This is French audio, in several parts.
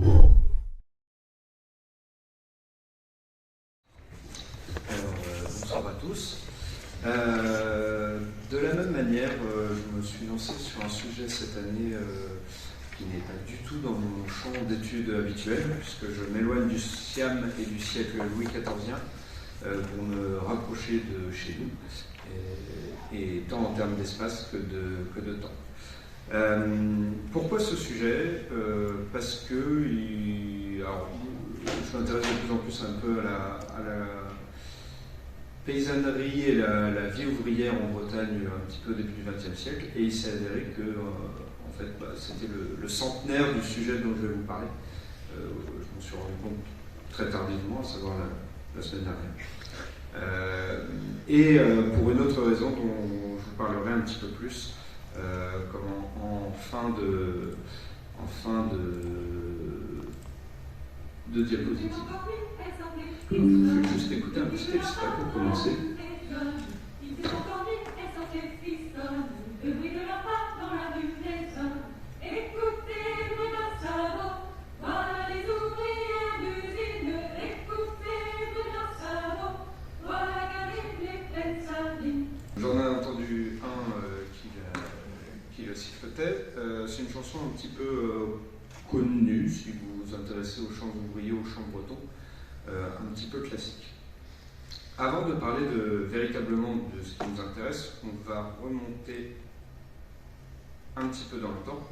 Bonsoir à tous. De la même manière, je me suis lancé sur un sujet cette année qui n'est pas du tout dans mon champ d'études habituel, puisque je m'éloigne du Siam et du siècle Louis XIV pour me rapprocher de chez nous, et tant en termes d'espace que de temps. Pourquoi ce sujet? Parce que je m'intéresse de plus en plus un peu à la paysannerie et la vie ouvrière en Bretagne un petit peu au début du XXe siècle, et il s'est avéré que en fait, c'était le centenaire du sujet dont je vais vous parler. Je m'en suis rendu compte très tardivement, à savoir la semaine dernière. Et pour une autre raison dont je vous parlerai un petit peu plus, en fin de diapositive. Je vais juste écouter un petit extrait pour commencer. J'en ai entendu qui le sifflotait. C'est une chanson un petit peu connue, si vous vous intéressez aux chants ouvriers, aux chants bretons, un petit peu classique. Avant de parler véritablement de ce qui nous intéresse, on va remonter un petit peu dans le temps.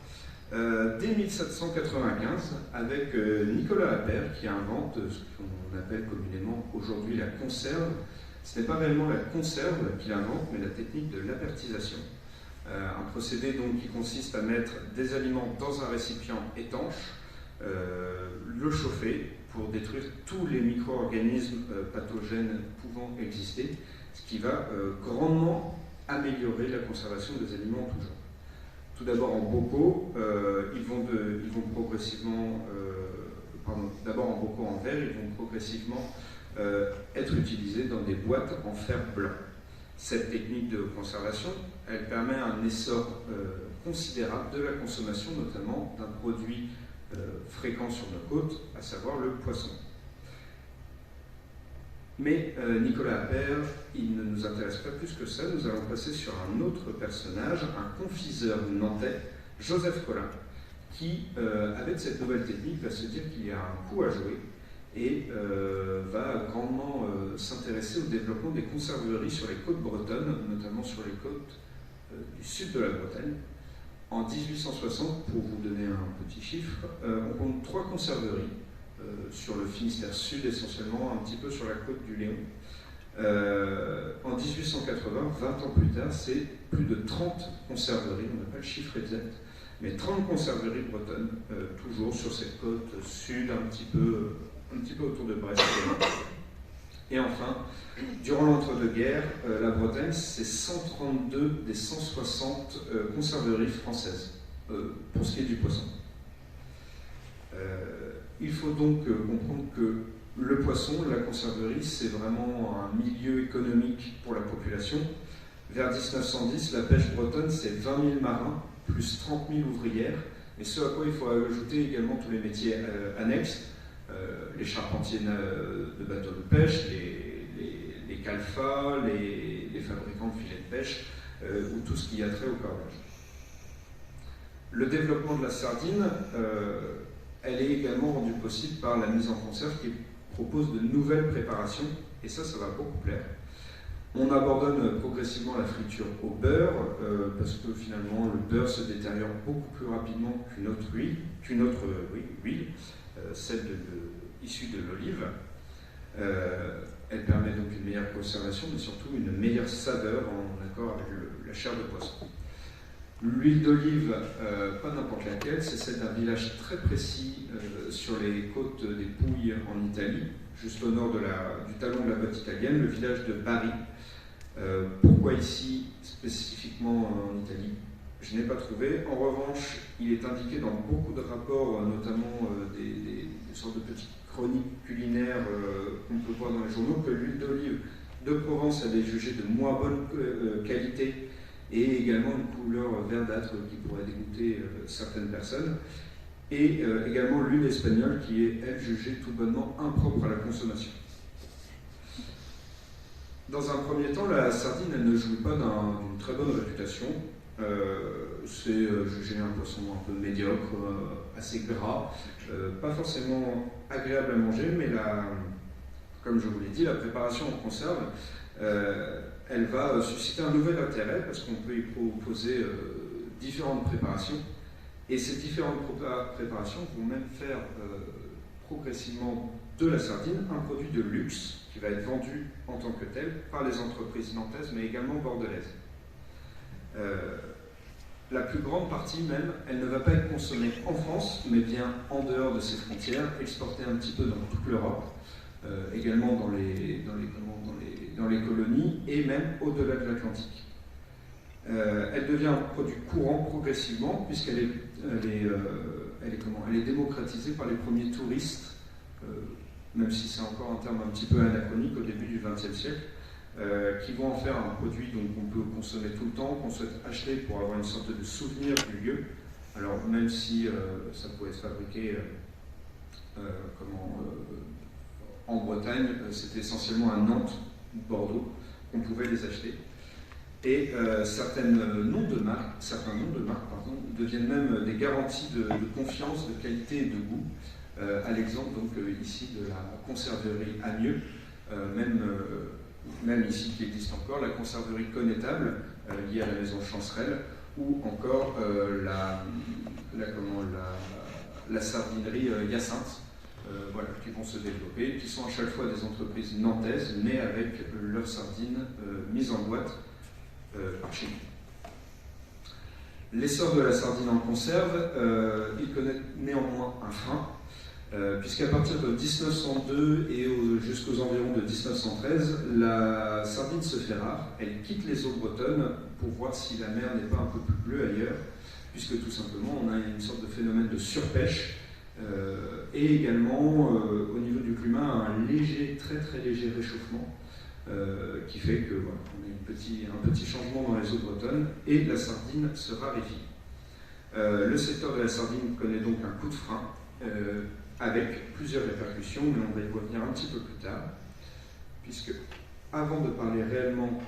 Dès 1795, avec Nicolas Appert, qui invente ce qu'on appelle communément aujourd'hui la conserve. Ce n'est pas réellement la conserve qu'il invente, mais la technique de l'apertisation. Un procédé donc qui consiste à mettre des aliments dans un récipient étanche, le chauffer pour détruire tous les micro-organismes pathogènes pouvant exister, ce qui va grandement améliorer la conservation des aliments en tout genre. Tout d'abord en bocaux, ils vont progressivement, d'abord en bocaux en verre, ils vont progressivement être utilisés dans des boîtes en fer blanc. Cette technique de conservation, elle permet un essor considérable de la consommation, notamment d'un produit fréquent sur nos côtes, à savoir le poisson. Mais Nicolas Appert, il ne nous intéresse pas plus que ça. Nous allons passer sur un autre personnage, un confiseur nantais, Joseph Collin, qui, avec cette nouvelle technique, va se dire qu'il y a un coup à jouer et va grandement s'intéresser au développement des conserveries sur les côtes bretonnes, notamment sur les côtes du sud de la Bretagne. En 1860, pour vous donner un petit chiffre, on compte 3 conserveries sur le Finistère sud essentiellement, un petit peu sur la côte du Léon. En 1880, 20 ans plus tard, c'est plus de 30 conserveries, on n'a pas le chiffre exact, mais 30 conserveries bretonnes, toujours sur cette côte sud, un petit peu autour de Brest. Et enfin, durant l'entre-deux-guerres, la Bretagne, c'est 132 des 160 conserveries françaises, pour ce qui est du poisson. Il faut donc comprendre que le poisson, la conserverie, c'est vraiment un milieu économique pour la population. Vers 1910, la pêche bretonne, c'est 20 000 marins, plus 30 000 ouvrières, et ce à quoi il faut ajouter également tous les métiers annexes, les charpentiers de bateaux de pêche, les calfats, les fabricants de filets de pêche, ou tout ce qui a trait au cordage. Le développement de la sardine, elle est également rendue possible par la mise en conserve qui propose de nouvelles préparations, et ça va beaucoup plaire. On abandonne progressivement la friture au beurre, parce que finalement le beurre se détériore beaucoup plus rapidement qu'une autre huile, celle issue de l'olive. Elle permet donc une meilleure conservation, mais surtout une meilleure saveur en accord avec la chair de poisson. L'huile d'olive, pas n'importe laquelle, c'est celle d'un village très précis sur les côtes des Pouilles en Italie, juste au nord du talon de la côte italienne, le village de Bari. Pourquoi ici, spécifiquement en Italie? Je n'ai pas trouvé. En revanche, il est indiqué dans beaucoup de rapports, notamment des sortes de petites chroniques culinaires qu'on peut voir dans les journaux, que l'huile d'olive de Provence elle est jugée de moins bonne qualité et également une couleur verdâtre qui pourrait dégoûter certaines personnes. et également l'huile espagnole qui est, elle, jugée tout bonnement impropre à la consommation. Dans un premier temps, la sardine, elle ne jouit pas d'une très bonne réputation. C'est jugé un poisson un peu médiocre, assez gras, pas forcément agréable à manger, mais comme je vous l'ai dit, la préparation en conserve, elle va susciter un nouvel intérêt parce qu'on peut y proposer différentes préparations. Et ces différentes préparations vont même faire progressivement de la sardine un produit de luxe qui va être vendu en tant que tel par les entreprises nantaises, mais également bordelaise. La plus grande partie même, elle ne va pas être consommée en France, mais bien en dehors de ses frontières, exportée un petit peu dans toute l'Europe, également dans les colonies et même au-delà de l'Atlantique. Elle devient un produit courant progressivement, puisqu'elle est démocratisée par les premiers touristes, même si c'est encore un terme un petit peu anachronique au début du XXe siècle, qui vont en faire un produit qu'on peut consommer tout le temps, qu'on souhaite acheter pour avoir une sorte de souvenir du lieu. Alors même si ça pouvait se fabriquer en Bretagne, c'était essentiellement à Nantes ou Bordeaux qu'on pouvait les acheter. Et certains noms de marques deviennent même des garanties de confiance, de qualité et de goût. À l'exemple donc ici de la conserverie Amieux, même ici qui existe encore, la conserverie Connétable, liée à la maison Chancerelle, ou encore la sardinerie Hyacinthe, voilà, qui vont se développer, qui sont à chaque fois des entreprises nantaises, mais avec leurs sardines mises en boîte par chez nous. L'essor de la sardine en conserve, il connaît néanmoins un frein, puisqu'à partir de 1902 et jusqu'aux environs de 1913, la sardine se fait rare, elle quitte les eaux bretonnes pour voir si la mer n'est pas un peu plus bleue ailleurs, puisque tout simplement on a une sorte de phénomène de surpêche, et également au niveau du climat un très très léger réchauffement, qui fait que voilà, on a un petit changement dans les eaux bretonnes et la sardine se raréfie. Le secteur de la sardine connaît donc un coup de frein, avec plusieurs répercussions, mais on va y revenir un petit peu plus tard, puisque avant de parler réellement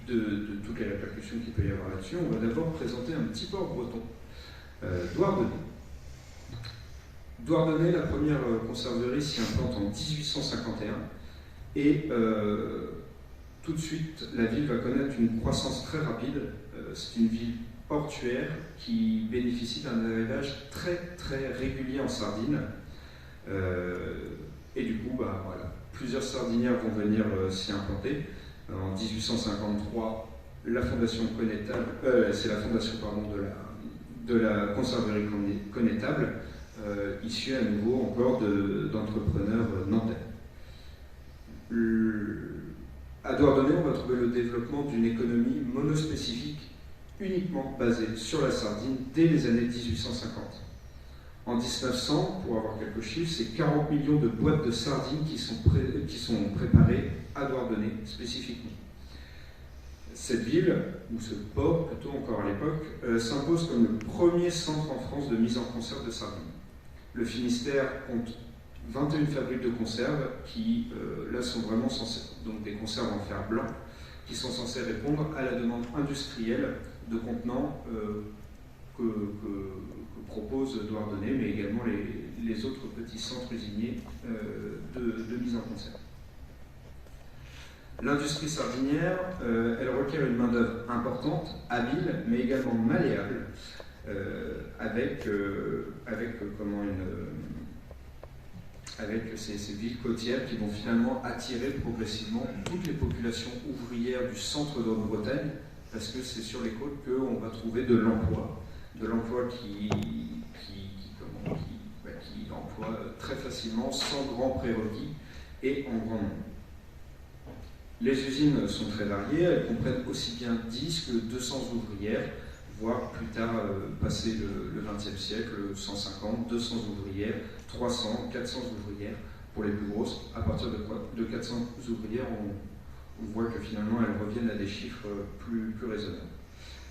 de toutes les répercussions qu'il peut y avoir là-dessus, on va d'abord présenter un petit port breton, Douarnenez. Douarnenez, la première conserverie s'y implante en 1851, et tout de suite, la ville va connaître une croissance très rapide. C'est une ville portuaire qui bénéficie d'un élevage très très régulier en sardines. Et du coup, voilà, plusieurs sardinières vont venir s'y implanter. En 1853, la fondation Connétable, c'est la fondation de la conserverie Connétable, issue à nouveau encore d'entrepreneurs nantais. À Douarnenez, on va trouver le développement d'une économie monospécifique uniquement basée sur la sardine dès les années 1850. En 1900, pour avoir quelques chiffres, c'est 40 millions de boîtes de sardines qui sont préparées à Douarnenez spécifiquement. Cette ville, ou ce port plutôt encore à l'époque, s'impose comme le premier centre en France de mise en conserve de sardines. Le Finistère compte 21 fabriques de conserve qui, là, sont vraiment censées, donc des conserves en fer blanc, qui sont censées répondre à la demande industrielle de contenants que propose Douarnenez, mais également les autres petits centres usiniers de mise en conserve. L'industrie sardinière, elle requiert une main-d'œuvre importante, habile, mais également malléable, avec ces villes côtières qui vont finalement attirer progressivement toutes les populations ouvrières du centre de Bretagne, parce que c'est sur les côtes qu'on va trouver de l'emploi qui emploie très facilement, sans grand prérequis et en grand nombre. Les usines sont très variées, elles comprennent aussi bien 10 que 200 ouvrières, voire plus tard, passé le XXe siècle, 150, 200 ouvrières, 300, 400 ouvrières pour les plus grosses. À partir de 400 ouvrières, on voit que finalement elles reviennent à des chiffres plus raisonnables.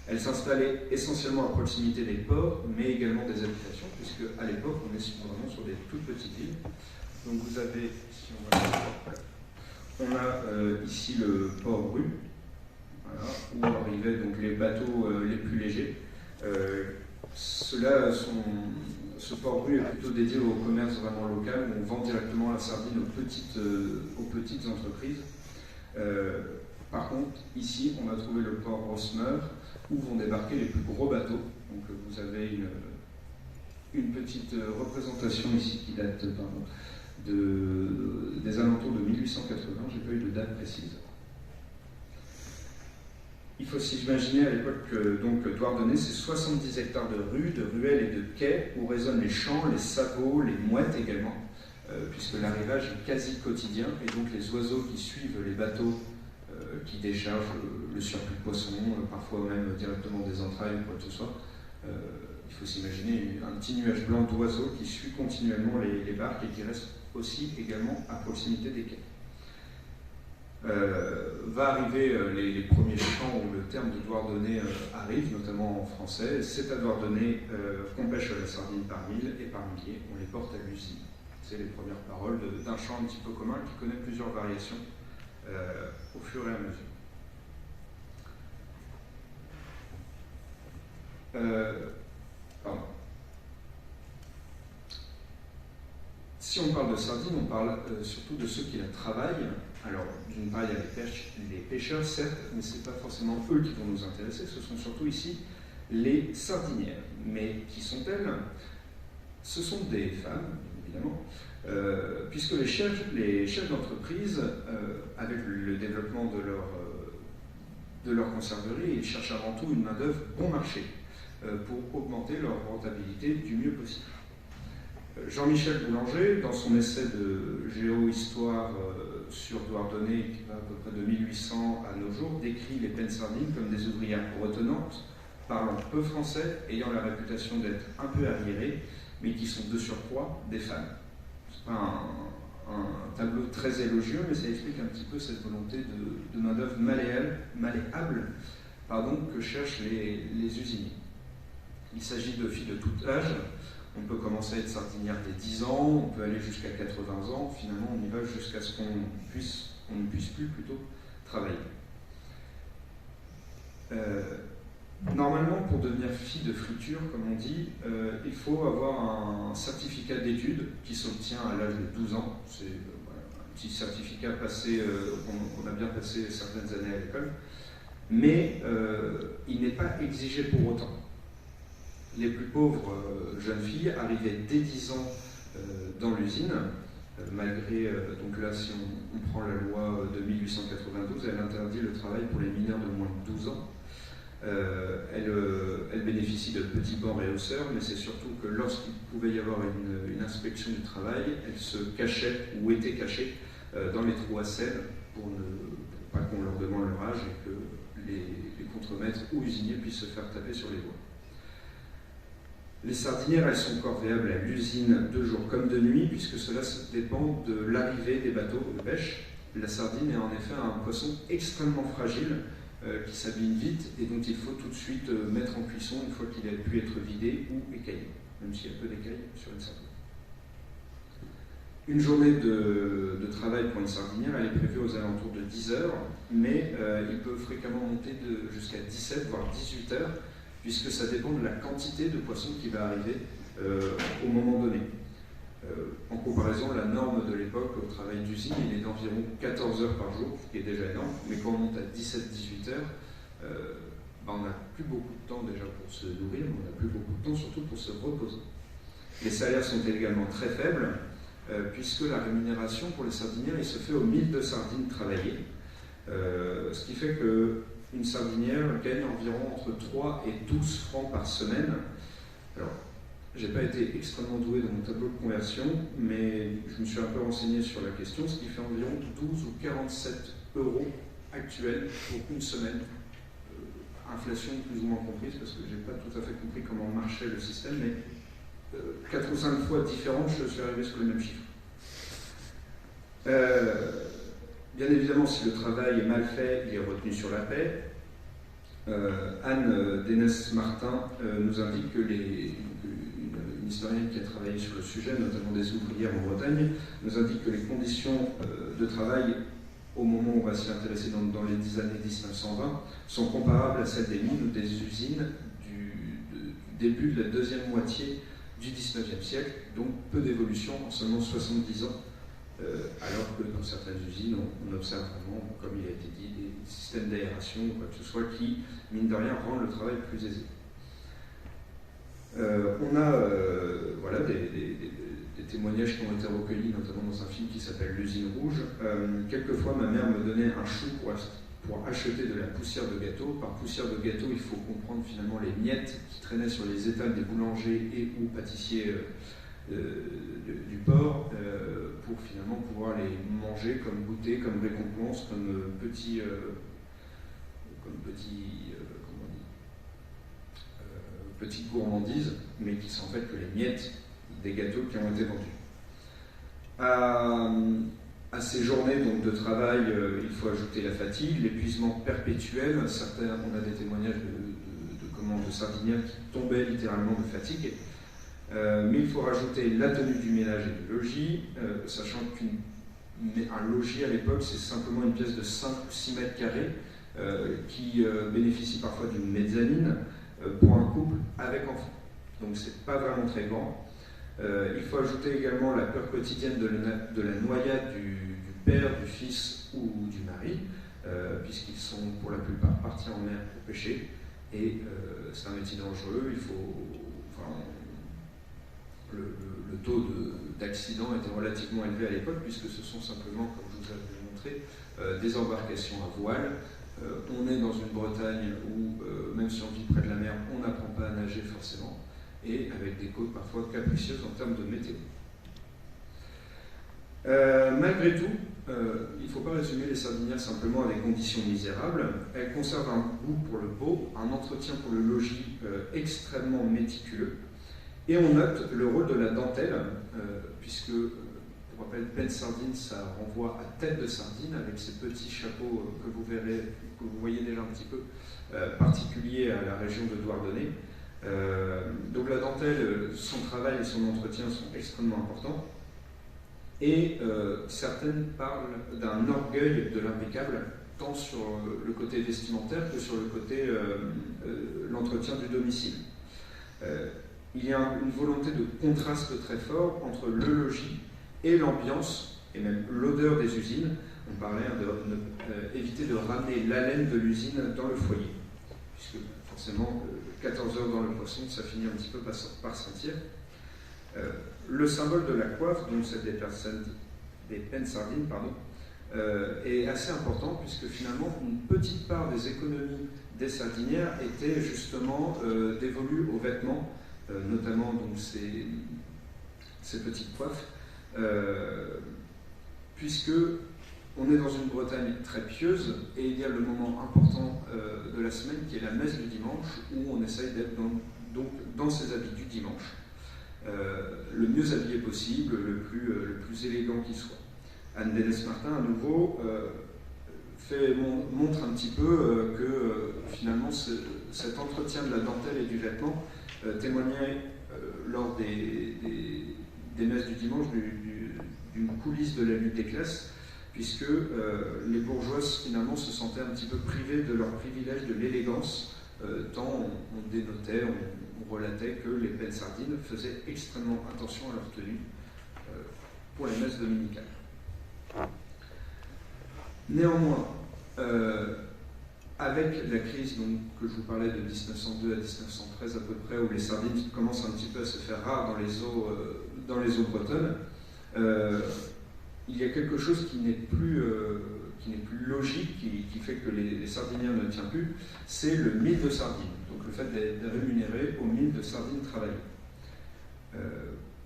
Elle s'installait essentiellement à proximité des ports, mais également des habitations, puisque à l'époque, on est vraiment sur des toutes petites îles. Donc vous avez, si on a ici le port Bru, voilà, où arrivaient donc les bateaux les plus légers. Ce port Bru est plutôt dédié au commerce vraiment local, où on vend directement la sardine aux petites entreprises. Par contre, ici, on va trouver le port Rosmer, où vont débarquer les plus gros bateaux. Donc vous avez une petite représentation ici qui date des alentours de 1880, j'ai pas eu de date précise. Il faut s'imaginer à l'époque que donc, Douarnenez, c'est 70 hectares de rues, de ruelles et de quais où résonnent les champs, les sabots, les mouettes également, puisque l'arrivage est quasi quotidien, et donc les oiseaux qui suivent les bateaux qui déchargent le surplus de poissons, parfois même directement des entrailles ou quoi que ce soit. Il faut s'imaginer un petit nuage blanc d'oiseaux qui suit continuellement les barques et qui reste aussi également à proximité des quais. Va arriver les premiers champs où le terme de Douarnenez arrive, notamment en français. C'est à Douarnenez qu'on pêche la sardine par mille et par milliers, on les porte à l'usine. C'est les premières paroles d'un chant un petit peu commun qui connaît plusieurs variations au fur et à mesure. Pardon. Si on parle de sardines, on parle surtout de ceux qui la travaillent. Alors, d'une part, il y a les pêcheurs, certes, mais ce n'est pas forcément eux qui vont nous intéresser, ce sont surtout ici les sardinières. Mais qui sont-elles? Ce sont des femmes, évidemment, puisque les chefs d'entreprise, avec le développement de leur conserverie, ils cherchent avant tout une main-d'œuvre bon marché pour augmenter leur rentabilité du mieux possible. Jean-Michel Boulanger, dans son essai de géohistoire sur Douarnenez, qui va à peu près de 1800 à nos jours, décrit les pennes sardines comme des ouvrières bretonnantes, parlant peu français, ayant la réputation d'être un peu arriérées, mais qui sont de surcroît des femmes. C'est pas un tableau très élogieux, mais ça explique un petit peu cette volonté de main-d'œuvre malléable que cherchent les usiniers. Il s'agit de filles de tout âge. On peut commencer à être sardinière dès 10 ans, on peut aller jusqu'à 80 ans, finalement on y va jusqu'à ce qu'on ne puisse plus plutôt travailler. Normalement, pour devenir fille de friture, comme on dit, il faut avoir un certificat d'études qui s'obtient à l'âge de 12 ans. C'est un petit certificat passé, on a bien passé certaines années à l'école, mais il n'est pas exigé pour autant. Les plus pauvres jeunes filles arrivaient dès 10 ans dans l'usine, malgré, donc là si on prend la loi de 1892, elle interdit le travail pour les mineurs de moins de 12 ans. Elle bénéficie de petits bancs réhausseurs, mais c'est surtout que lorsqu'il pouvait y avoir une inspection du travail, elle se cachait ou était cachée dans les trous à sel pour pas qu'on leur demande leur âge et que les contremaîtres ou usiniers puissent se faire taper sur les doigts. Les sardinières, elles sont corvéables à l'usine de jour comme de nuit, puisque cela dépend de l'arrivée des bateaux de pêche. La sardine est en effet un poisson extrêmement fragile, qui s'abîme vite et dont il faut tout de suite mettre en cuisson une fois qu'il a pu être vidé ou écaillé, même s'il y a peu d'écailles sur une sardine. Une journée de travail pour une sardinière, elle est prévue aux alentours de 10 heures, mais il peut fréquemment monter jusqu'à 17 voire 18 heures, puisque ça dépend de la quantité de poissons qui va arriver au moment donné. En comparaison, la norme de l'époque au travail d'usine, il est d'environ 14 heures par jour, ce qui est déjà énorme, mais quand on monte à 17-18 heures, on n'a plus beaucoup de temps déjà pour se nourrir, mais on n'a plus beaucoup de temps surtout pour se reposer. Les salaires sont également très faibles, puisque la rémunération pour les sardinières, il se fait au 1000 de sardines travaillées, ce qui fait qu'une sardinière gagne environ entre 3 et 12 francs par semaine. Alors, j'ai pas été extrêmement doué dans mon tableau de conversion, mais je me suis un peu renseigné sur la question, ce qui fait environ 12 ou 47 euros actuels pour une semaine. Inflation plus ou moins comprise, parce que j'ai pas tout à fait compris comment marchait le système, mais 4 ou 5 fois différentes, je suis arrivé sur les mêmes chiffres. Bien évidemment, si le travail est mal fait, il est retenu sur la paie. Anne Dénès-Martin nous indique que une historienne qui a travaillé sur le sujet, notamment des ouvrières en Bretagne, nous indique que les conditions de travail au moment où on va s'y intéresser dans les années 1920 sont comparables à celles des mines ou des usines du début de la deuxième moitié du XIXe siècle, donc peu d'évolution en seulement 70 ans, alors que dans certaines usines, on observe vraiment, comme il a été dit, des systèmes d'aération ou quoi que ce soit qui, mine de rien, rendent le travail plus aisé. On a voilà, des témoignages qui ont été recueillis, notamment dans un film qui s'appelle L'usine rouge. Quelquefois, ma mère me donnait un chou pour acheter de la poussière de gâteau. Par poussière de gâteau, il faut comprendre finalement les miettes qui traînaient sur les étals des boulangers et ou pâtissiers du port pour finalement pouvoir les manger comme goûter, comme récompense, comme petit petite gourmandise, mais qui sont en fait que les miettes des gâteaux qui ont été vendus. À ces journées donc, de travail, il faut ajouter la fatigue, l'épuisement perpétuel. Certains, on a des témoignages de sardinières qui tombaient littéralement de fatigue. Mais il faut rajouter la tenue du ménage et du logis, sachant qu'un logis à l'époque, c'est simplement une pièce de 5 ou 6 mètres carrés qui bénéficie parfois d'une mezzanine pour un couple avec enfant. Donc c'est pas vraiment très grand. Il faut ajouter également la peur quotidienne de la noyade du père, du fils ou du mari, puisqu'ils sont pour la plupart partis en mer pour pêcher, et c'est un métier dangereux. Le taux d'accident était relativement élevé à l'époque, puisque ce sont simplement, comme je vous avais montré, des embarcations à voile. On est dans une Bretagne où, même si on vit près de la mer, on n'apprend pas à nager forcément, et avec des côtes parfois capricieuses en termes de météo. Malgré tout, il ne faut pas résumer les sardinières simplement à des conditions misérables. Elles conservent un goût pour le beau, un entretien pour le logis extrêmement méticuleux, et on note le rôle de la dentelle, puisque, pour rappel, peine sardine, ça renvoie à tête de sardine, avec ces petits chapeaux que vous voyez déjà un petit peu, particuliers à la région de Douarnenez. Donc la dentelle, son travail et son entretien sont extrêmement importants, et certaines parlent d'un orgueil de l'impeccable, tant sur le côté vestimentaire que sur le côté l'entretien du domicile. Il y a une volonté de contraste très fort entre le logis et l'ambiance, et même l'odeur des usines. On parlait d'éviter de ramener l'haleine de l'usine dans le foyer, puisque forcément, 14 heures dans le poisson, ça finit un petit peu par sentir. Le symbole de la coiffe, donc c'est des pennes sardines, est assez important, puisque finalement, une petite part des économies des sardinières était justement dévolue aux vêtements, notamment donc, ces petites coiffes, puisque on est dans une Bretagne très pieuse, et il y a le moment important de la semaine qui est la messe du dimanche, où on essaye d'être dans ses habits du dimanche, le mieux habillé possible, le plus élégant qui soit. Anne Dénès-Martin, à nouveau, montre un petit peu que finalement cet entretien de la dentelle et du vêtement témoignait lors des messes du dimanche d'une coulisse de la lutte des classes, puisque les bourgeoises finalement se sentaient un petit peu privées de leur privilège de l'élégance, tant on dénotait, on relatait que les pennes sardines faisaient extrêmement attention à leur tenue pour les messes dominicales. Néanmoins, avec la crise donc, que je vous parlais de 1902 à 1913 à peu près, où les sardines commencent un petit peu à se faire rares dans les eaux bretonnes, il y a quelque chose qui n'est plus logique, qui fait que les sardinières ne tiennent plus, c'est le mille de sardines, donc le fait d'être rémunéré au mille de sardines travaillées.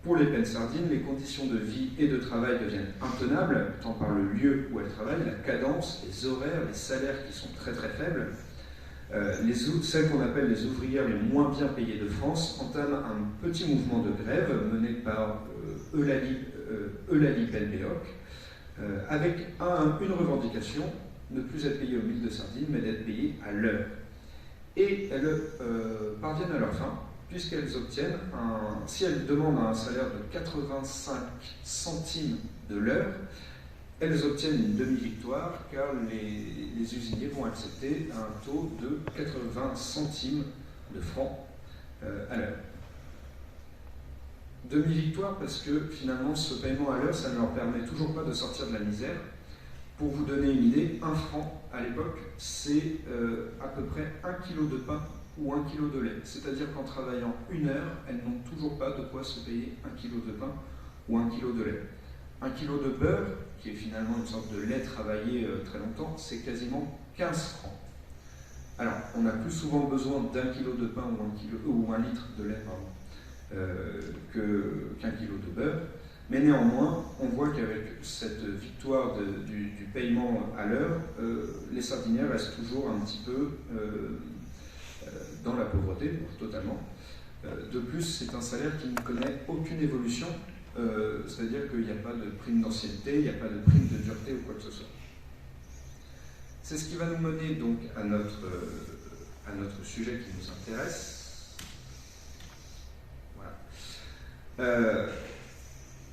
Pour les pennes sardines, les conditions de vie et de travail deviennent intenables, tant par le lieu où elles travaillent, la cadence, les horaires, les salaires qui sont très très faibles. Celles qu'on appelle les ouvrières les moins bien payées de France entament un petit mouvement de grève mené par Eulalie Belbéoc, avec une revendication, ne plus être payé au mille de sardines, mais d'être payé à l'heure. et elles parviennent à leur fin, puisqu'elles obtiennent, si elles demandent un salaire de 85 centimes de l'heure, elles obtiennent une demi-victoire, car les usiniers vont accepter un taux de 80 centimes de francs à l'heure. Demi-victoire parce que finalement ce paiement à l'heure, ça ne leur permet toujours pas de sortir de la misère. Pour vous donner une idée, 1 franc à l'époque, c'est à peu près 1 kg de pain ou 1 kg de lait. C'est-à-dire qu'en travaillant 1 heure, elles n'ont toujours pas de quoi se payer 1 kg de pain ou 1 kg de lait. 1 kg de beurre, qui est finalement une sorte de lait travaillé très longtemps, c'est quasiment 15 francs. Alors, on a plus souvent besoin d'1 kg de pain ou 1 litre de lait, qu'un kilo de beurre. Mais néanmoins, on voit qu'avec cette victoire du paiement à l'heure, les sardinières restent toujours un petit peu dans la pauvreté, totalement. De plus, c'est un salaire qui ne connaît aucune évolution, c'est-à-dire qu'il n'y a pas de prime d'ancienneté, il n'y a pas de prime de dureté ou quoi que ce soit. C'est ce qui va nous mener donc à notre sujet qui nous intéresse.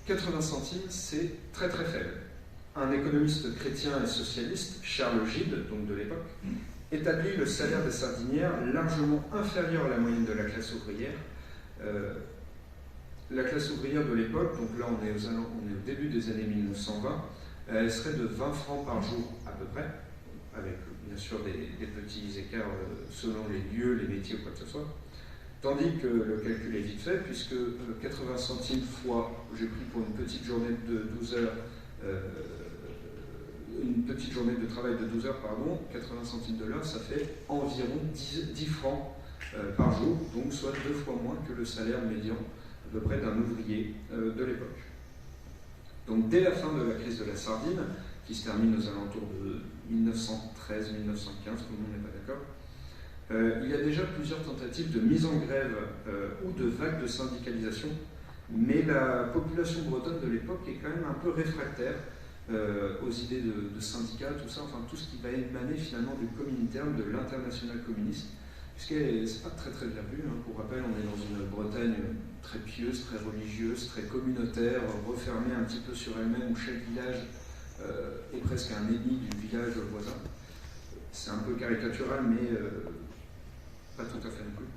80 centimes, c'est très très faible. Un économiste chrétien et socialiste, Charles Gide, donc de l'époque, établit le salaire des sardinières largement inférieur à la moyenne de la classe ouvrière. La classe ouvrière de l'époque, donc là on est au début des années 1920, elle serait de 20 francs par jour à peu près, avec bien sûr des petits écarts selon les lieux, les métiers ou quoi que ce soit. Tandis que le calcul est vite fait, puisque 80 centimes fois, j'ai pris pour une petite journée de 12 heures, une petite journée de travail de 12 heures, 80 centimes de l'heure, ça fait environ 10 francs par jour, donc soit 2 fois moins que le salaire médian, à peu près d'un ouvrier de l'époque. Donc dès la fin de la crise de la sardine, qui se termine aux alentours de 1913-1915, tout le monde n'est pas d'accord, il y a déjà plusieurs tentatives de mise en grève ou de vagues de syndicalisation, mais la population bretonne de l'époque est quand même un peu réfractaire aux idées de syndicats, tout ça, enfin tout ce qui va émaner finalement du Comintern, de l'international communiste, puisque c'est pas très très bien vu. Pour rappel, on est dans une Bretagne très pieuse, très religieuse, très communautaire, refermée un petit peu sur elle-même, où chaque village est presque un ennemi du village voisin. C'est un peu caricatural, mais pas tout à fait non plus.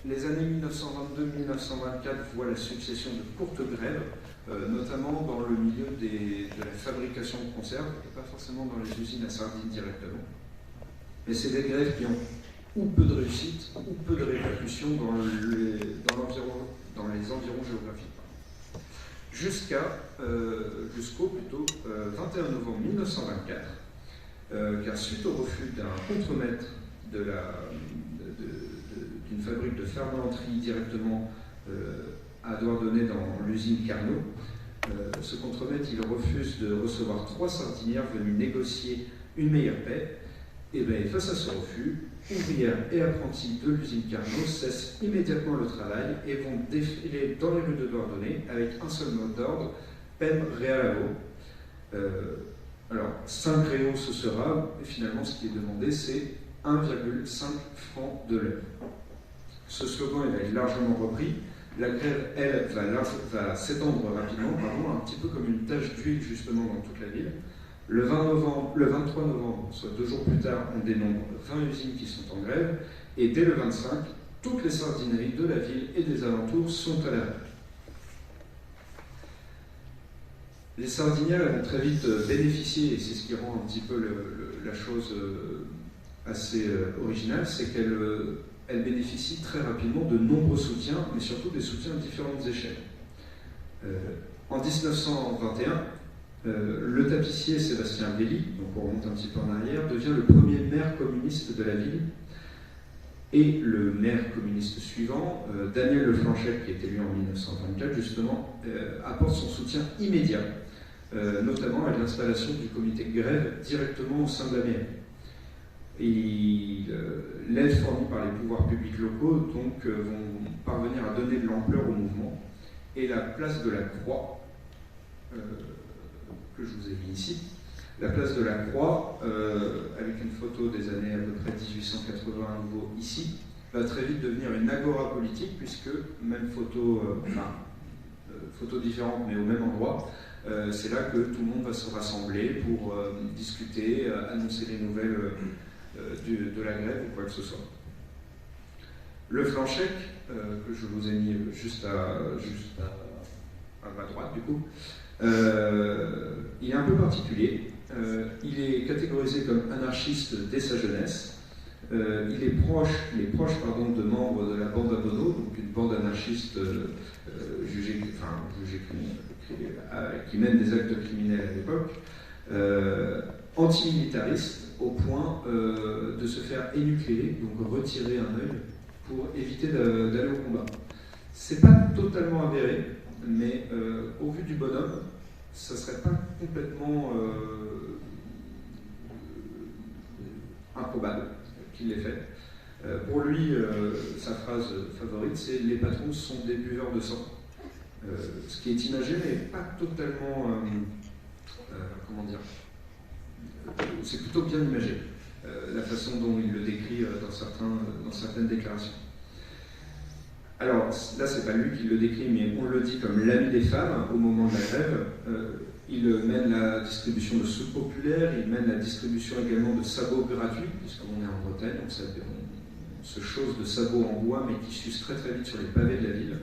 Les années 1922-1924 voient la succession de courtes grèves, notamment dans le milieu de la fabrication de conserves, et pas forcément dans les usines à sardines directement. Mais c'est des grèves qui ont ou peu de réussite, ou peu de répercussions dans les environs géographiques. Jusqu'au 21 novembre 1924, car suite au refus d'un contremaître d'une fabrique de ferblanterie directement à Douarnenez dans l'usine Carnot, ce contremaître il refuse de recevoir 3 sardinières venues négocier une meilleure paie. Et bien face à ce refus, ouvrières et apprentis de l'usine Carnot cessent immédiatement le travail et vont défiler dans les rues de Douarnenez avec un seul mot d'ordre, peine réalabo. Alors 5 réaux ce sera, et finalement ce qui est demandé c'est 1,5 francs de l'heure. Ce slogan il est largement repris. La grève, elle, va s'étendre rapidement, un petit peu comme une tache d'huile justement dans toute la ville. Le 23 novembre, soit 2 jours plus tard, on dénombre 20 usines qui sont en grève, et dès le 25, toutes les sardineries de la ville et des alentours sont à l'arrêt. Les sardinières ont très vite bénéficié, et c'est ce qui rend un petit peu la chose assez originale, c'est qu'elles bénéficient très rapidement de nombreux soutiens, mais surtout des soutiens à différentes échelles. En 1921, le tapissier Sébastien Belli, donc on remonte un petit peu en arrière, devient le premier maire communiste de la ville, et le maire communiste suivant, Daniel Leflanchette, qui est élu en 1924 justement, apporte son soutien immédiat, notamment à l'installation du comité de grève directement au sein de la mairie. L'aide fournie par les pouvoirs publics locaux donc, vont parvenir à donner de l'ampleur au mouvement, et la place de la Croix, que je vous ai mis ici, La place de la Croix, avec une photo des années à peu près 1880 à nouveau ici, va très vite devenir une agora politique, puisque même photo, photo différente mais au même endroit, c'est là que tout le monde va se rassembler pour discuter, annoncer les nouvelles de la grève ou quoi que ce soit. Le Flanchec, que je vous ai mis juste à ma droite du coup, il est un peu particulier. Il est catégorisé comme anarchiste dès sa jeunesse. Il est proche de membres de la bande à Bono, donc une bande anarchiste qui mène des actes criminels à l'époque, antimilitariste au point de se faire énucléer, donc retirer un œil pour éviter d'aller au combat. C'est pas totalement avéré, mais au vu du bonhomme, ça serait pas complètement improbable qu'il l'ait fait. Pour lui, sa phrase favorite, c'est « Les patrons sont des buveurs de sang ». Ce qui est imagé, mais pas totalement... comment dire, c'est plutôt bien imagé, la façon dont il le décrit dans certaines déclarations. Alors, là, c'est pas lui qui le décrit, mais on le dit comme l'ami des femmes au moment de la grève. Il mène la distribution de soupes populaires, il mène la distribution également de sabots gratuits, puisqu'on est en Bretagne, on se chausse de sabots en bois, mais qui s'usent très très vite sur les pavés de la ville.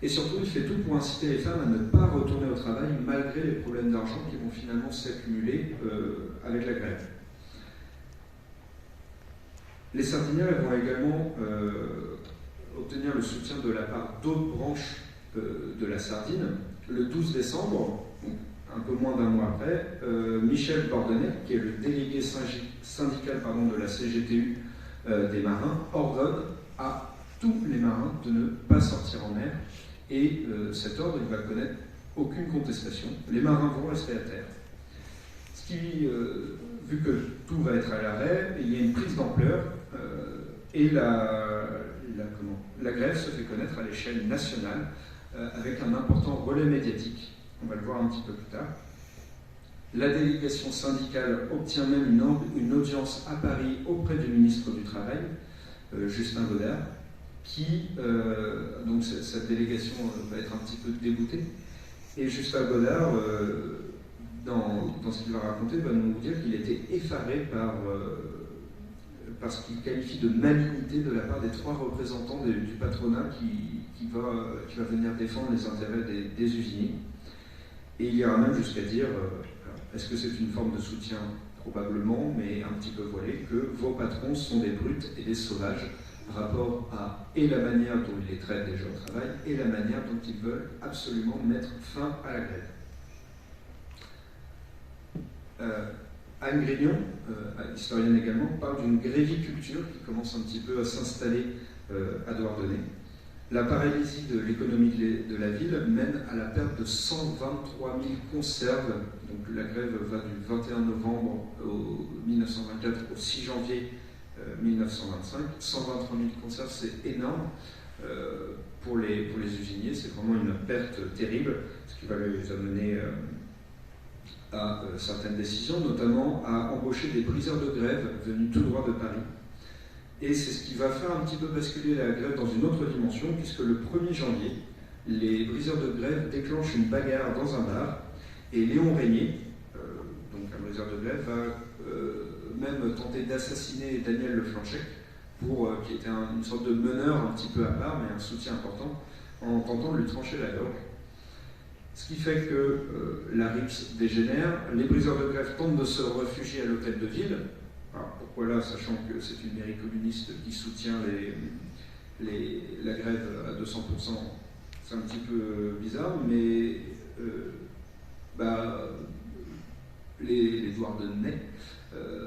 Et surtout, il fait tout pour inciter les femmes à ne pas retourner au travail, malgré les problèmes d'argent qui vont finalement s'accumuler avec la grève. Les Sardiniens vont également obtenir le soutien de la part d'autres branches de la Sardine. Le 12 décembre, donc un peu moins d'un mois après, Michel Bordenay, qui est le délégué syndical de la CGTU des marins, ordonne à tous les marins de ne pas sortir en mer, et cet ordre il va connaître aucune contestation. Les marins vont rester à terre. Ce qui, vu que tout va être à l'arrêt, il y a une prise d'ampleur et la grève se fait connaître à l'échelle nationale avec un important relais médiatique. On va le voir un petit peu plus tard. La délégation syndicale obtient même une audience à Paris auprès du ministre du Travail, Justin Godard, qui, donc cette délégation va être un petit peu déboutée. Et Justin Godard, dans ce qu'il va raconter, va nous dire qu'il était effaré par ce qu'il qualifie de malignité de la part des 3 représentants du patronat qui va venir défendre les intérêts des usiniers. Et il ira même jusqu'à dire, est-ce que c'est une forme de soutien? Probablement, mais un petit peu voilé, que vos patrons sont des brutes et des sauvages, rapport à et la manière dont ils les traitent déjà au travail, et la manière dont ils veulent absolument mettre fin à la grève. Anne Grignon, historienne également, parle d'une gréviculture qui commence un petit peu à s'installer à Douarnenez. La paralysie de l'économie de la ville mène à la perte de 123 000 conserves. Donc la grève va du 21 novembre 1924 au 6 janvier 1925. 123 000 conserves, c'est énorme. Pour les usiniers, c'est vraiment une perte terrible, ce qui va les amener à certaines décisions, notamment à embaucher des briseurs de grève venus tout droit de Paris. Et c'est ce qui va faire un petit peu basculer la grève dans une autre dimension, puisque le 1er janvier, les briseurs de grève déclenchent une bagarre dans un bar, et Léon Régnier, donc un briseur de grève, va même tenter d'assassiner Daniel Le Flanchec, qui était une sorte de meneur un petit peu à part, mais un soutien important, en tentant de lui trancher la gorge. Ce qui fait que la RIPS dégénère, les briseurs de grève tentent de se réfugier à l'hôtel de ville. Alors, pourquoi là, sachant que c'est une mairie communiste qui soutient la grève à 200%, c'est un petit peu bizarre, mais les Douarnenais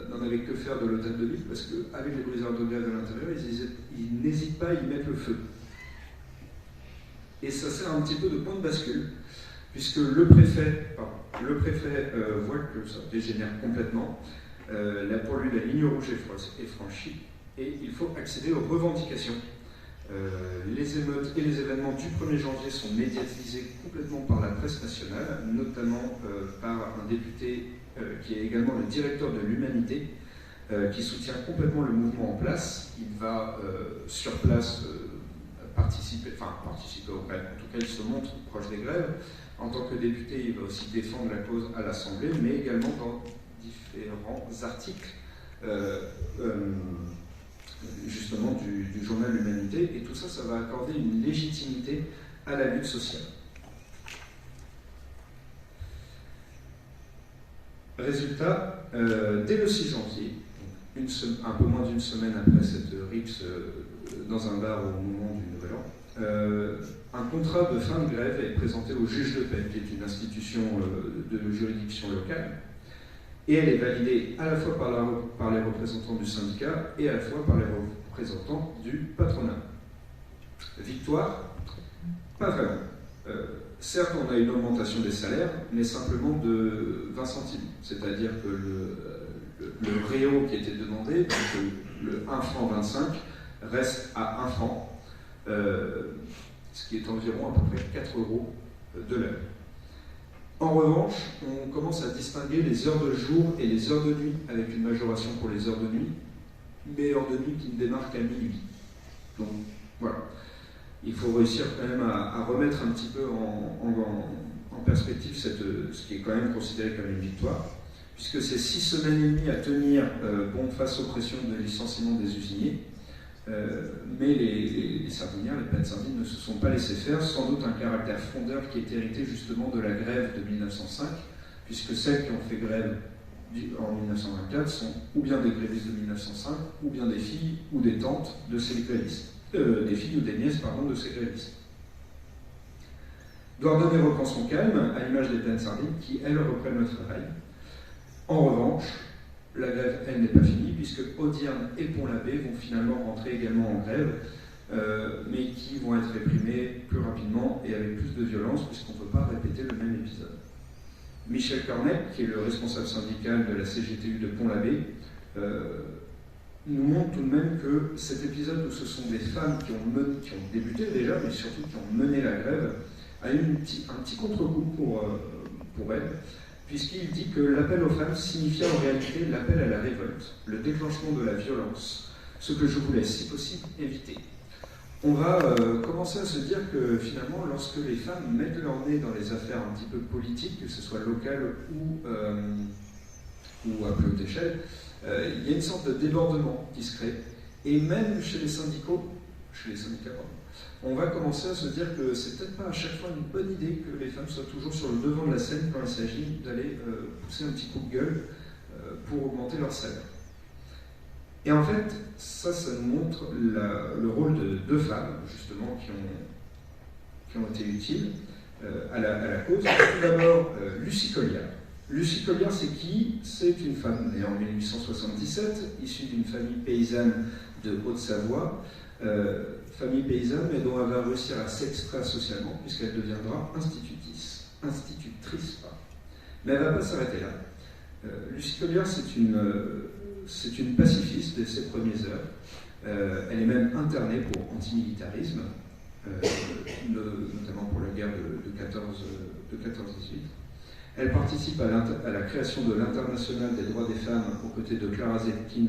n'en avaient que faire de l'hôtel de ville, parce qu'avec les briseurs de grève à l'intérieur, ils n'hésitent pas à y mettre le feu. Et ça sert un petit peu de point de bascule, puisque le préfet voit que ça dégénère complètement. Là, pour lui, la ligne rouge est franchie, et il faut accéder aux revendications. Les émeutes et les événements du 1er janvier sont médiatisés complètement par la presse nationale, notamment par un député qui est également le directeur de l'Humanité, qui soutient complètement le mouvement en place. Il va sur place participer aux grèves, en tout cas il se montre proche des grèves. En tant que député, il va aussi défendre la cause à l'Assemblée, mais également dans différents articles justement du journal L'Humanité, et tout ça, ça va accorder une légitimité à la lutte sociale. Résultat, dès le 6 janvier, un peu moins d'une semaine après cette rixe dans un bar au moment du Nouvel An, un contrat de fin de grève est présenté au juge de paix, qui est une institution de juridiction locale, et elle est validée à la fois par les représentants du syndicat et à la fois par les représentants du patronat. Victoire? Pas vraiment. Certes, on a une augmentation des salaires, mais simplement de 20 centimes. C'est-à-dire que le réo qui était demandé, donc le 1 franc 25, reste à 1 franc, ce qui est environ à peu près 4 euros de l'heure. En revanche, on commence à distinguer les heures de jour et les heures de nuit, avec une majoration pour les heures de nuit, mais heures de nuit qui ne démarrent qu'à minuit. Donc voilà. Il faut réussir quand même à remettre un petit peu en perspective ce qui est quand même considéré comme une victoire, puisque c'est 6 semaines et demie à tenir face aux pressions de licenciement des usiniers, mais les sardinières, les pâtes sardines ne se sont pas laissés faire, sans doute un caractère fondeur qui est hérité justement de la grève de 1905, puisque celles qui ont fait grève en 1924 sont ou bien des grévistes de 1905, ou bien des filles ou des tantes de ces grévistes. Des filles ou des nièces, de ces grévistes. Douarnenez reprend son calme, à l'image des pâtes sardines, qui, elles, reprennent le travail. En revanche, la grève, elle, n'est pas finie, puisque Audierne et Pont-l'Abbé vont finalement rentrer également en grève, mais qui vont être réprimés plus rapidement et avec plus de violence, puisqu'on ne peut pas répéter le même épisode. Michel Cornet, qui est le responsable syndical de la CGTU de Pont-l'Abbé, nous montre tout de même que cet épisode où ce sont des femmes qui ont débuté déjà, mais surtout qui ont mené la grève, a eu un petit contre-coup pour elles, puisqu'il dit que l'appel aux femmes signifiait en réalité l'appel à la révolte, le déclenchement de la violence, ce que je voulais, si possible, éviter. On va commencer à se dire que finalement, lorsque les femmes mettent leur nez dans les affaires un petit peu politiques, que ce soit locales ou à plus haute échelle, il y a une sorte de débordement qui se crée. Et même chez les syndicats, on va commencer à se dire que c'est peut-être pas à chaque fois une bonne idée que les femmes soient toujours sur le devant de la scène quand il s'agit d'aller pousser un petit coup de gueule pour augmenter leur salaire. Et en fait, ça nous montre le rôle de deux femmes, justement, qui ont été utiles à la cause. Tout d'abord, Lucie Colliard. Lucie Colliard, c'est qui? C'est une femme née en 1877, issue d'une famille paysanne de Haute-Savoie, famille paysanne, mais dont elle va réussir à s'extraire socialement, puisqu'elle deviendra institutrice. Mais elle ne va pas s'arrêter là. Lucie Colliard, c'est une pacifiste de ses premières heures. Elle est même internée pour antimilitarisme, notamment pour la guerre de 14-18. Elle participe à la création de l'Internationale des droits des femmes aux côtés de Clara Zetkin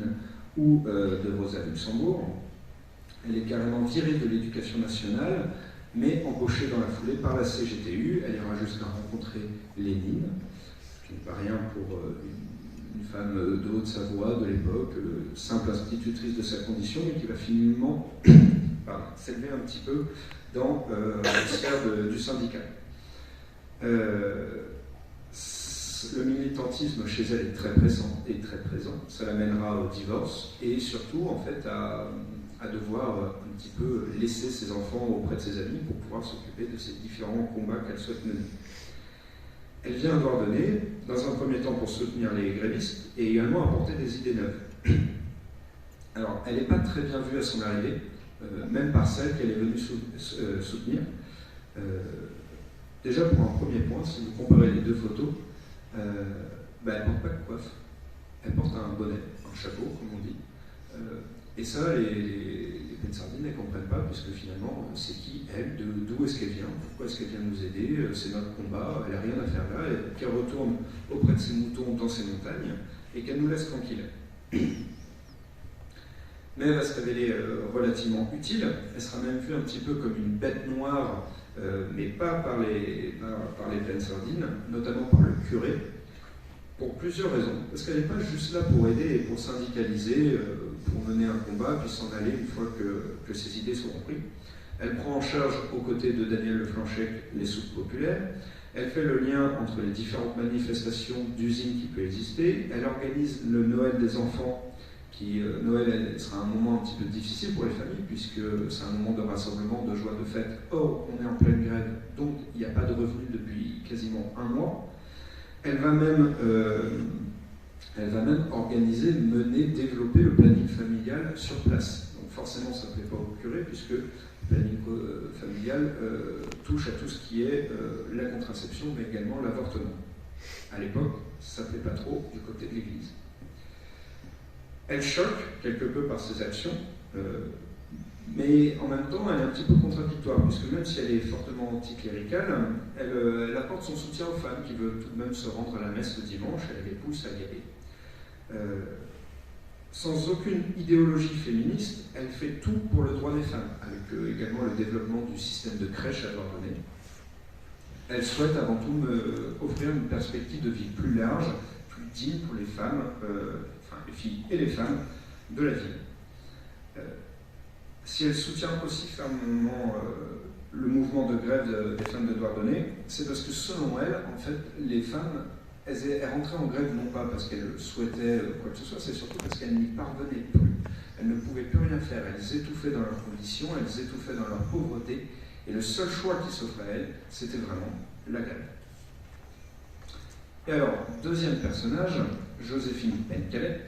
ou de Rosa Luxembourg. Elle est carrément virée de l'éducation nationale, mais embauchée dans la foulée par la CGTU. Elle ira jusqu'à rencontrer Lénine, ce qui n'est pas rien pour une femme de Haute-Savoie de l'époque, simple institutrice de sa condition, mais qui va finalement s'élever un petit peu dans la sphère du syndicat. Le militantisme chez elle est très présent. Ça l'amènera au divorce et surtout en fait à devoir un petit peu laisser ses enfants auprès de ses amis pour pouvoir s'occuper de ces différents combats qu'elle souhaite mener. Elle vient à Douarnenez, dans un premier temps pour soutenir les grévistes et également apporter des idées neuves. Alors, elle n'est pas très bien vue à son arrivée, même par celle qu'elle est venue soutenir. Déjà, pour un premier point, si vous comparez les deux photos, elle ne porte pas de coiffe. Elle porte un bonnet, un chapeau, comme on dit. Et ça, les peines sardines, elles ne comprennent pas, puisque finalement, c'est qui elle, d'où est-ce qu'elle vient, pourquoi est-ce qu'elle vient nous aider, c'est notre combat, elle n'a rien à faire là, qu'elle retourne auprès de ses moutons dans ses montagnes, et qu'elle nous laisse tranquilles. Mais elle va se révéler relativement utile, elle sera même vue un petit peu comme une bête noire, mais pas par les peines sardines, notamment par le curé, pour plusieurs raisons. Parce qu'elle n'est pas juste là pour aider et pour syndicaliser, pour mener un combat, puis s'en aller une fois que ses idées seront prises. Elle prend en charge, aux côtés de Daniel Le Planchec, les soupes populaires. Elle fait le lien entre les différentes manifestations d'usines qui peuvent exister. Elle organise le Noël des enfants, Noël sera un moment un petit peu difficile pour les familles, puisque c'est un moment de rassemblement, de joie, de fête. Or, on est en pleine grève, donc il n'y a pas de revenus depuis quasiment un mois. Elle va même organiser, mener, développer le planning familial sur place. Donc forcément, ça ne plaît pas au curé, puisque le planning familial touche à tout ce qui est la contraception, mais également l'avortement. À l'époque, ça ne plaît pas trop du côté de l'Église. Elle choque quelque peu par ses actions, mais en même temps, elle est un petit peu contradictoire, puisque même si elle est fortement anticléricale, elle apporte son soutien aux femmes qui veulent tout de même se rendre à la messe le dimanche, elle les pousse à y aller. Sans aucune idéologie féministe, elle fait tout pour le droit des femmes, avec également le développement du système de crèche à Douarnenez. Elle souhaite avant tout offrir une perspective de vie plus large, plus digne pour les femmes, les filles et les femmes de la ville. Si elle soutient aussi fermement le mouvement de grève des femmes de Douarnenez, c'est parce que selon elle, en fait, les femmes, elles rentraient en grève non pas parce qu'elles souhaitaient quoi que ce soit, c'est surtout parce qu'elles n'y parvenaient plus. Elles ne pouvaient plus rien faire, elles étouffaient dans leurs conditions, elles étouffaient dans leur pauvreté, et le seul choix qui s'offrait à elles, c'était vraiment la grève. Et alors, deuxième personnage, Joséphine Pencallet.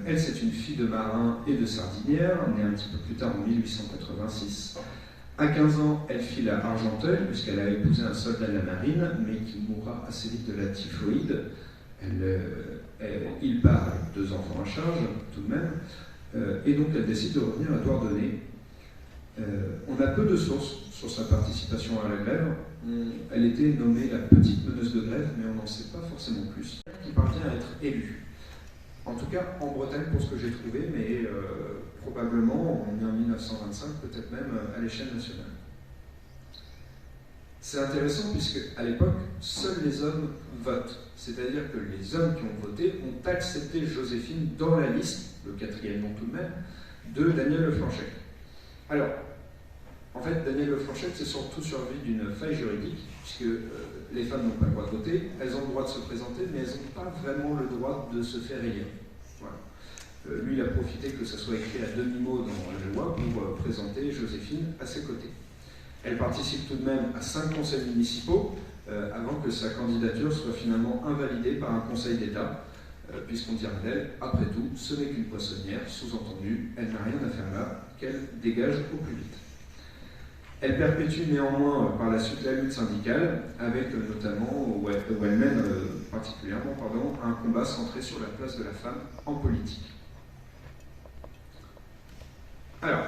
Elle, c'est une fille de marin et de sardinière, née un petit peu plus tard en 1886. À 15 ans, elle file à Argenteuil, puisqu'elle a épousé un soldat de la marine, mais qui mourra assez vite de la typhoïde. Il part avec 2 enfants à charge, tout de même, et donc elle décide de revenir à Douarnenez. On a peu de sources sur sa participation à la grève. Elle était nommée la petite meneuse de grève, mais on n'en sait pas forcément plus. Qui parvient à être élue. En tout cas, en Bretagne, pour ce que j'ai trouvé, mais probablement, on est en 1925, peut-être même à l'échelle nationale. C'est intéressant puisque, à l'époque, seuls les hommes votent. C'est-à-dire que les hommes qui ont voté ont accepté Joséphine dans la liste, le 4e nom tout de même, de Daniel Le Planchec. Alors, en fait, Daniel Le Planchec, c'est surtout survécu d'une faille juridique, puisque les femmes n'ont pas le droit de voter, elles ont le droit de se présenter, mais elles n'ont pas vraiment le droit de se faire élire. Voilà. Lui, il a profité que ça soit écrit à demi-mot dans la loi pour présenter Joséphine à ses côtés. Elle participe tout de même à 5 conseils municipaux, avant que sa candidature soit finalement invalidée par un conseil d'État, puisqu'on dira d'elle, après tout, ce n'est qu'une poissonnière, sous-entendu, elle n'a rien à faire là, qu'elle dégage au plus vite. Elle perpétue néanmoins par la suite la lutte syndicale, avec notamment, où elle mène particulièrement un combat centré sur la place de la femme en politique. Alors,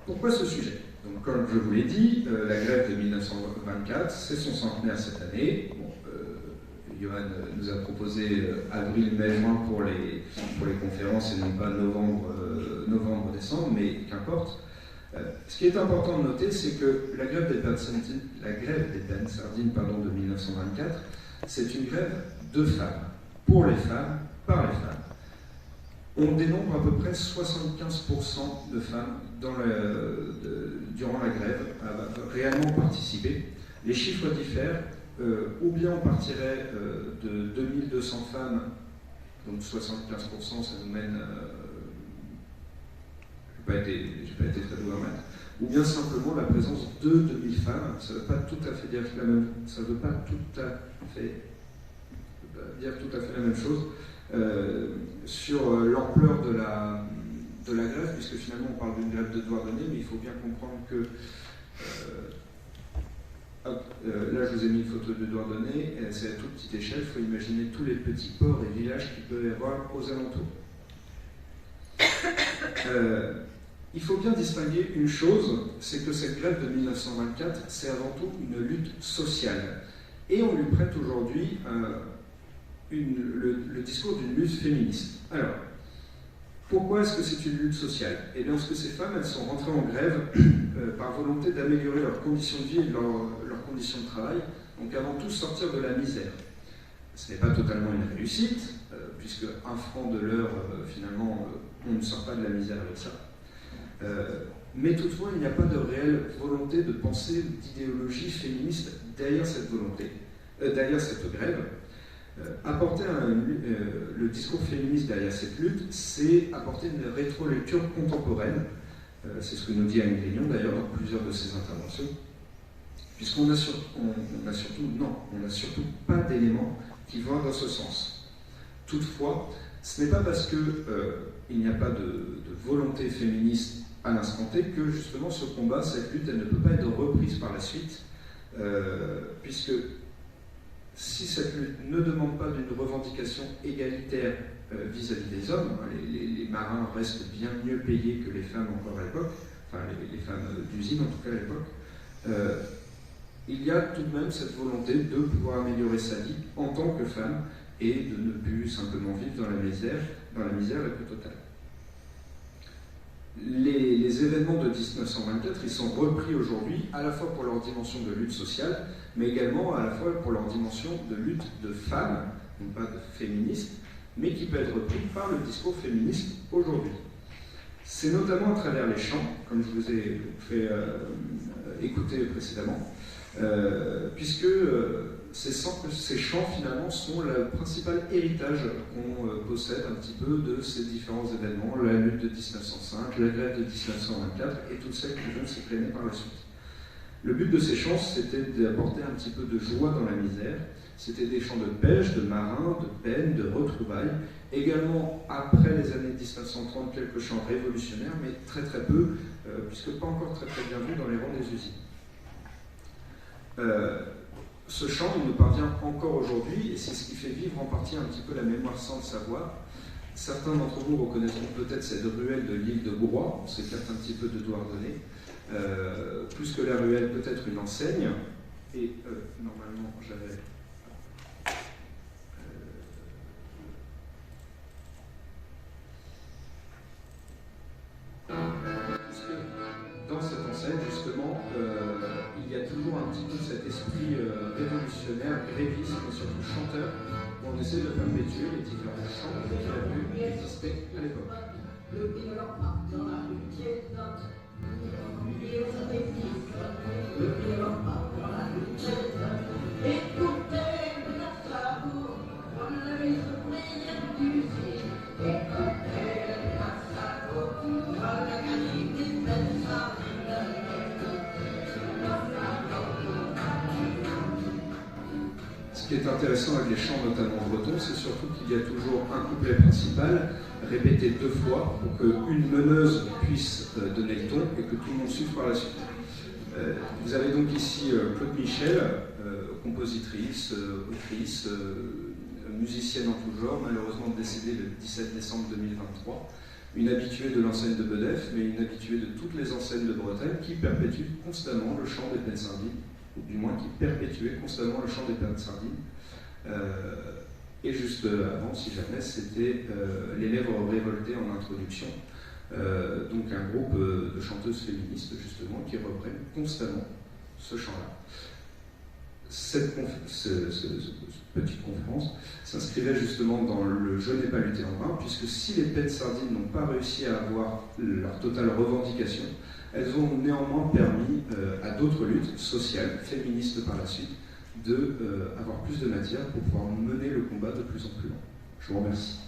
pourquoi ce sujet? Donc, comme je vous l'ai dit, la grève de 1924, c'est son centenaire cette année. Bon, Johan nous a proposé avril, mai, juin pour les conférences et non pas novembre, décembre, mais qu'importe. Ce qui est important de noter, c'est que la grève des peines sardines de 1924, c'est une grève de femmes, pour les femmes, par les femmes. On dénombre à peu près 75% de femmes durant la grève à réellement participer. Les chiffres diffèrent, ou bien on partirait de 2200 femmes, donc 75%, ça nous mène... j'ai pas été très doué en maths, ou bien simplement la présence de 2000 femmes. Ça ne veut pas tout à fait dire la même, ça veut pas tout à fait dire tout à fait la même chose sur l'ampleur de la grève, puisque finalement on parle d'une grève de Douarnenez, mais il faut bien comprendre que là je vous ai mis une photo de Douarnenez, c'est à toute petite échelle, il faut imaginer tous les petits ports et villages qu'il peut y avoir aux alentours. Il faut bien distinguer une chose, c'est que cette grève de 1924, c'est avant tout une lutte sociale. Et on lui prête aujourd'hui le discours d'une lutte féministe. Alors, pourquoi est-ce que c'est une lutte sociale? Eh bien, parce que ces femmes, elles sont rentrées en grève par volonté d'améliorer leurs conditions de vie et leurs conditions de travail, donc avant tout sortir de la misère. Ce n'est pas totalement une réussite, puisque 1 franc de l'heure, finalement, on ne sort pas de la misère avec ça. Mais toutefois, il n'y a pas de réelle volonté de pensée, d'idéologie féministe derrière cette volonté, derrière cette grève. Apporter le discours féministe derrière cette lutte, c'est apporter une rétrolecture contemporaine. C'est ce que nous dit Anne Grignon, d'ailleurs, dans plusieurs de ses interventions. Puisqu'on n'a surtout pas d'éléments qui vont dans ce sens. Toutefois, ce n'est pas parce qu'il n'y a pas de volonté féministe à l'instant T que justement ce combat, cette lutte, elle ne peut pas être reprise par la suite, puisque si cette lutte ne demande pas d'une revendication égalitaire vis-à-vis des hommes, les marins restent bien mieux payés que les femmes encore à l'époque, enfin les femmes d'usine en tout cas à l'époque, il y a tout de même cette volonté de pouvoir améliorer sa vie en tant que femme et de ne plus simplement vivre dans la misère la plus totale. Les événements de 1924, ils sont repris aujourd'hui à la fois pour leur dimension de lutte sociale, mais également à la fois pour leur dimension de lutte de femmes, non pas de féministes, mais qui peut être repris par le discours féministe aujourd'hui. C'est notamment à travers les chants, comme je vous ai fait écouter précédemment, puisque ces chants finalement sont le principal héritage qu'on possède un petit peu de ces différents événements, la lutte de 1905, la grève de 1924 et toutes celles qui vont s'éclainer par la suite. Le but de ces chants, c'était d'apporter un petit peu de joie dans la misère. C'était des chants de pêche, de marins, de peine, de retrouvailles. Également, après les années 1930, quelques chants révolutionnaires, mais très très peu, puisque pas encore très très bien vus dans les rangs des usines. Ce chant, il nous parvient encore aujourd'hui, et c'est ce qui fait vivre en partie un petit peu la mémoire sans le savoir. Certains d'entre vous reconnaîtront peut-être cette ruelle de l'île de Groix, on s'écarte un petit peu de Douarnenez. Plus que la ruelle, peut-être une enseigne, et normalement j'avais... Dans cette enseigne, justement, il y a toujours un petit peu cet esprit révolutionnaire, gréviste, mais surtout chanteur, où on essaie de perpétuer les différents chants qui avaient pu exister à l'époque. Ce qui est intéressant avec les chants, notamment bretons, c'est surtout qu'il y a toujours un couplet principal répété 2 fois pour qu'une meneuse puisse donner le ton et que tout le monde suive par la suite. Vous avez donc ici Claude Michel, compositrice, autrice, musicienne en tout genre, malheureusement décédée le 17 décembre 2023, une habituée de l'enseigne de Bedef, mais une habituée de toutes les enseignes de Bretagne qui perpétue constamment le chant des peines sardines, ou du moins qui perpétuait constamment le chant des peines sardines. Et juste avant, si jamais, c'était Les Lèvres révoltées en introduction, donc un groupe de chanteuses féministes justement qui reprennent constamment ce chant-là. Cette petite conférence s'inscrivait justement dans le « Je n'ai pas lutté en vain », puisque si les peines sardines n'ont pas réussi à avoir leur totale revendication, elles ont néanmoins permis à d'autres luttes sociales, féministes par la suite, d'avoir plus de matière pour pouvoir mener le combat de plus en plus loin. Je vous remercie.